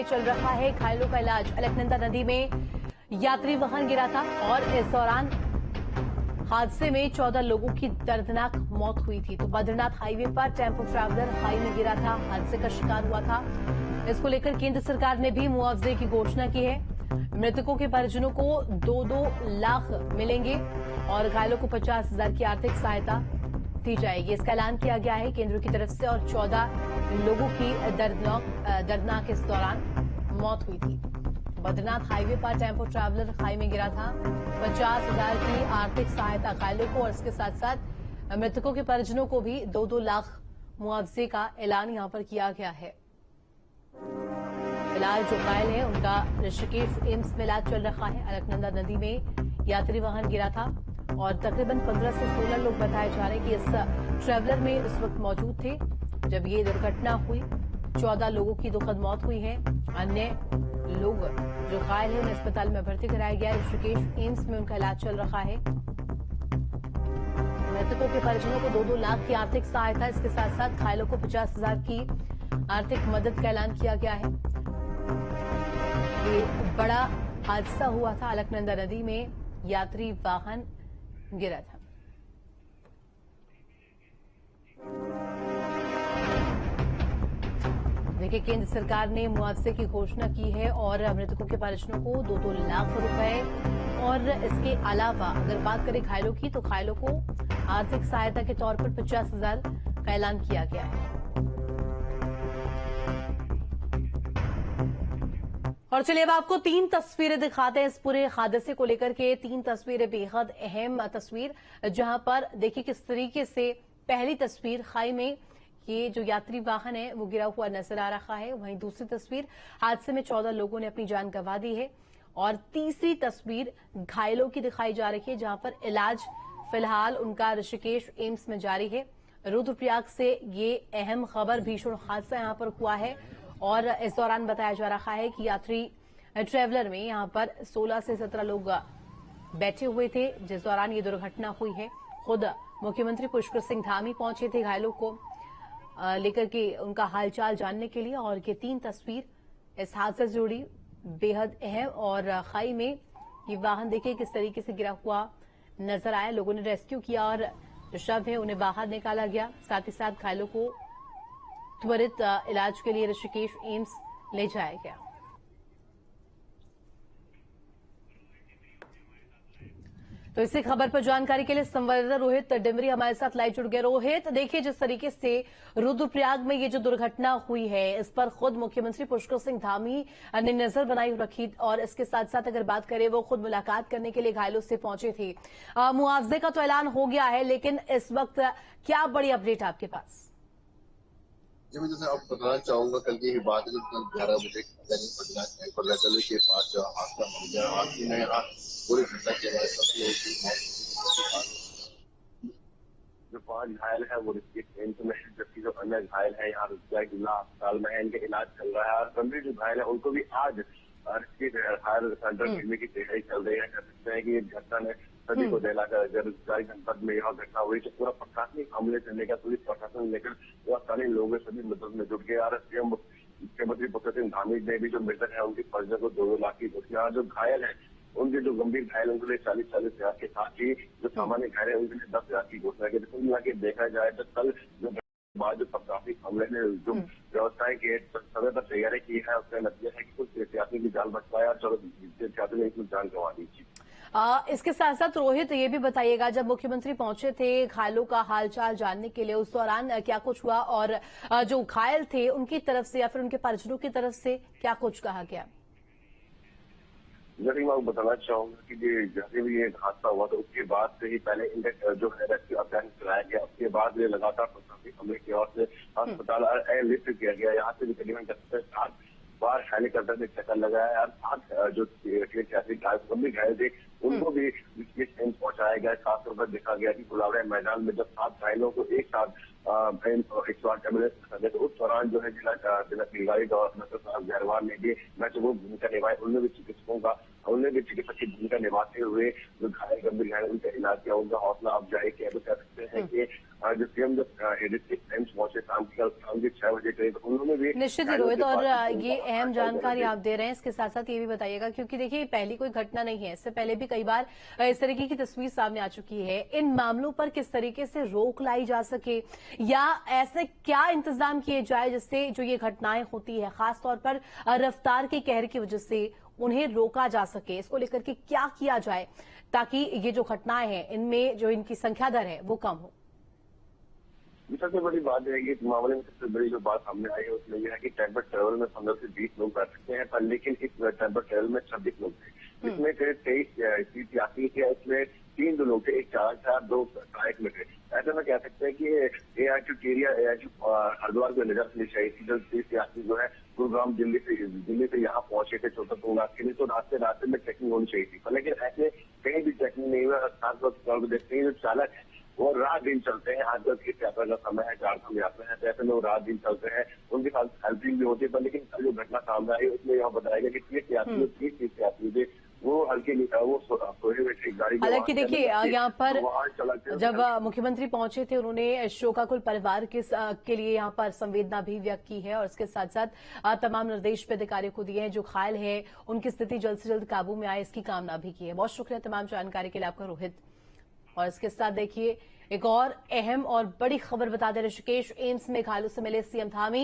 चल रहा है घायलों का इलाज। अलकनंदा नदी में यात्री वाहन गिरा था और इस दौरान हादसे में 14 लोगों की दर्दनाक मौत हुई थी। तो बद्रीनाथ हाईवे पर टेम्पो ट्रैवलर खाई में गिरा था, हादसे का शिकार हुआ था। इसको लेकर केंद्र सरकार ने भी मुआवजे की घोषणा की है। मृतकों के परिजनों को 2-2 लाख मिलेंगे और घायलों को 50,000 की आर्थिक सहायता दी जाएगी। इसका ऐलान किया गया है केंद्र की तरफ से और 14 लोगों की दर्दनाक इस दौरान मौत हुई थी। बद्रीनाथ हाईवे पर टेम्पो ट्रैवलर खाई में गिरा था। 50,000 की आर्थिक सहायता घायलों को और इसके साथ साथ मृतकों के परिजनों को भी 2-2 लाख मुआवजे का ऐलान यहां पर किया गया है। फिलहाल जो घायल है उनका ऋषिकेश एम्स में इलाज चल रहा है। अलकनंदा नदी में यात्री वाहन गिरा था और तकरीबन 15 से 16 लोग बताए जा रहे हैं कि इस ट्रैवलर में इस वक्त मौजूद थे जब ये दुर्घटना हुई। 14 लोगों की दुखद मौत हुई है। अन्य लोग जो घायल है उन्हें अस्पताल में भर्ती कराया गया है। ऋषिकेश एम्स में उनका इलाज चल रहा है। मृतकों के परिजनों को 2-2 लाख की आर्थिक सहायता, इसके साथ साथ घायलों को 50,000 की आर्थिक मदद का ऐलान किया गया है। ये बड़ा हादसा हुआ था, अलकनंदा नदी में यात्री वाहन गिरा था। देखिए, केंद्र सरकार ने मुआवजे की घोषणा की है और मृतकों के परिजनों को 2-2 लाख रुपए और इसके अलावा अगर बात करें घायलों की तो घायलों को आर्थिक सहायता के तौर पर 50,000 का ऐलान किया गया है। और चलिए अब आपको 3 तस्वीरें दिखाते हैं इस पूरे हादसे को लेकर के। 3 तस्वीरें बेहद अहम तस्वीर, जहां पर देखिए किस तरीके से पहली तस्वीर खाई में ये जो यात्री वाहन है वो गिरा हुआ नजर आ रहा है। वहीं दूसरी तस्वीर हादसे में 14 लोगों ने अपनी जान गंवा दी है और तीसरी तस्वीर घायलों की दिखाई जा रही है, जहां पर इलाज फिलहाल उनका ऋषिकेश एम्स में जारी है। रुद्रप्रयाग से ये अहम खबर, भीषण हादसा यहां पर हुआ है और इस दौरान बताया जा रहा है कि यात्री ट्रैवलर में यहां पर 16 से 17 लोग बैठे हुए थे जिस दौरान ये दुर्घटना हुई है। खुद मुख्यमंत्री पुष्कर सिंह धामी पहुंचे थे घायलों को लेकर के उनका हालचाल जानने के लिए। और ये 3 तस्वीर इस हादसे से जुड़ी बेहद अहम और खाई में ये वाहन देखिए किस तरीके से गिरा हुआ नजर आया। लोगों ने रेस्क्यू किया और जो शव है उन्हें बाहर निकाला गया। साथ ही साथ घायलों को त्वरित इलाज के लिए ऋषिकेश एम्स ले जाया गया। तो इसी खबर पर जानकारी के लिए संवाददाता रोहित डिमरी हमारे साथ लाइव जुड़ गए। रोहित, देखिए जिस तरीके से रुद्रप्रयाग में ये जो दुर्घटना हुई है इस पर खुद मुख्यमंत्री पुष्कर सिंह धामी ने नजर बनाई रखी और इसके साथ साथ अगर बात करें वो खुद मुलाकात करने के लिए घायलों से पहुंचे थे। मुआवजे का तो ऐलान हो गया है, लेकिन इस वक्त क्या बड़ी अपडेट आपके पास? जी, मैं जैसे आपको बताना चाहूंगा, कल की ही बात है जब 11 बजे पल्लाचली के पास जो हादसा हो गया। हादसे में यहाँ पूरी घटना के बाद सभी लोग जो 5 घायल है वो ऋषिकेश एम्स में है, जबकि जो अन्य घायल है यहाँ रुद्रप्रयाग जिला अस्पताल में है, इनका इलाज चल रहा है। और गंभीर जो घायल है उनको भी आज ऋषिकेश हायर सेंटर भेजने की तैयारी चल रही है। कह सकते हैं कि ये घटना ने सभी को दहलाकर, जब रुद्रप्रयाग जनपद में यह घटना हुई तो पूरा प्रशासनिक हमले से लेकर पुलिस प्रशासन लेकर स्थानीय लोगों सभी मदद में जुट गए। और मुख्यमंत्री पुष्कर सिंह धामी ने भी जो मृतक है उनके परिजनों को 2 लाख की घोषणा, जो घायल है उनके जो गंभीर घायल उनके लिए 40,000 के साथ ही जो सामान्य घायल है उनके लिए 10,000 की घोषणा की। कुल मिला के देखा जाए तो कल जो बाद जो प्रशासनिक हमले ने जो व्यवस्थाएं के समय पर तैयारी की है उसका नतीजा है कि कुछ तीर्थयात्री की जान बच पाया और 14 तीर्थयात्री ने कुछ जान गंवा दी थी। इसके साथ साथ रोहित ये भी बताइएगा, जब मुख्यमंत्री पहुंचे थे घायलों का हालचाल जानने के लिए उस दौरान क्या कुछ हुआ और जो घायल थे उनकी तरफ से या फिर उनके परिजनों की तरफ से क्या कुछ कहा गया? जैसे मैं बताना चाहूंगा कि जैसे भी ये हादसा हुआ तो उसके बाद से ही पहले इनका जो है रेस्क्यू अभियान चलाया गया। उसके बाद ये लगातार प्रशासनिक हमले की ओर से अस्पताल लिफ्ट किया गया। यहाँ से भी तकरीबन 7 बार हेलीकॉप्टर से चक्कर लगाया और 7 जो गंभीर घायल थे उनको भी ऋषिकेश एम्स पहुंचाया गया। खासतौर पर देखा गया कि गुलावड़ा मैदान में जब 7 घायलों को एक साथ 108 एम्बुलेंस रखा गया तो उस दौरान जो है जिला क्रीड़ाई गवर्नर साहब गहरवाल ने भी महत्वपूर्ण भूमिका निभाई। उन्होंने भी चिकित्सक की भूमिका निभाते हुए जो घायल गंभीर घायल उनका इलाज किया, उनका हौसला अफजाई किया। तो कह सकते हैं कि जो सीएम जब एम्स पहुंचे शाम के 6 बजे करीब, उन्होंने भी निश्चित ही रोहित, और ये अहम जानकारी आप दे रहे हैं। इसके साथ साथ ये भी बताइएगा, क्योंकि देखिए पहली कोई घटना नहीं है, इससे पहले भी कई बार इस तरीके की तस्वीर सामने आ चुकी है। इन मामलों पर किस तरीके से रोक लाई जा सके, या ऐसे क्या इंतजाम किए जाए जिससे जो ये घटनाएं होती है खासतौर पर रफ्तार के कहर की वजह से उन्हें रोका जा सके, इसको लेकर के क्या किया जाए ताकि ये जो घटनाएं हैं इनमें जो इनकी संख्या दर है वो कम हो। सबसे बड़ी बात है कि इस मामले में सबसे बड़ी जो बात सामने आई है उसमें यह है कि टेम्पर ट्रेवल में 15 से 20 लोग बैठ सकते हैं, पर लेकिन इस टेम्पर ट्रेवल में 26 लोग थे। इसमें करीब 23 यात्री थे, इसमें 3 जो लोग थे, एक चालक था, 2 सहायक में थे। ऐसे में कह सकते हैं कि AIT टिहरी AIT हरिद्वार को नजर आनी चाहिए थी। जब 30 यात्री जो है गुरुग्राम दिल्ली से यहाँ पहुंचे थे छोटा के लिए, तो रास्ते में चेकिंग होनी चाहिए थी, पर लेकिन ऐसे कहीं भी चेकिंग नहीं हुआ। खास तौर पर देखते हैं जो चालक है वो रात दिन चलते हैं, 8 बजे की यात्रा का समय है, 4 यात्रा है, तो ऐसे में वो रात दिन चलते हैं, उनके साथ हेल्पिंग भी होती है। पर लेकिन जो घटना सामने आई उसमें यहाँ बताया गया कि 30 यात्री थे, वो हल्के वो सोए हुए थे गाड़ी। हालांकि देखिए यहाँ पर जब मुख्यमंत्री पहुंचे थे उन्होंने शोकाकुल परिवार के लिए यहाँ पर संवेदना भी व्यक्त की है, और इसके साथ साथ तमाम निर्देश भी अधिकारियों को दिए हैं, जो घायल है उनकी स्थिति जल्द से जल्द काबू में आए इसकी कामना भी की है। बहुत शुक्रिया तमाम जानकारी के लिए आपका रोहित। और इसके साथ देखिए एक और अहम और बड़ी खबर बता दें ऋषिकेश एम्स में घायलों से मिले सीएम धामी।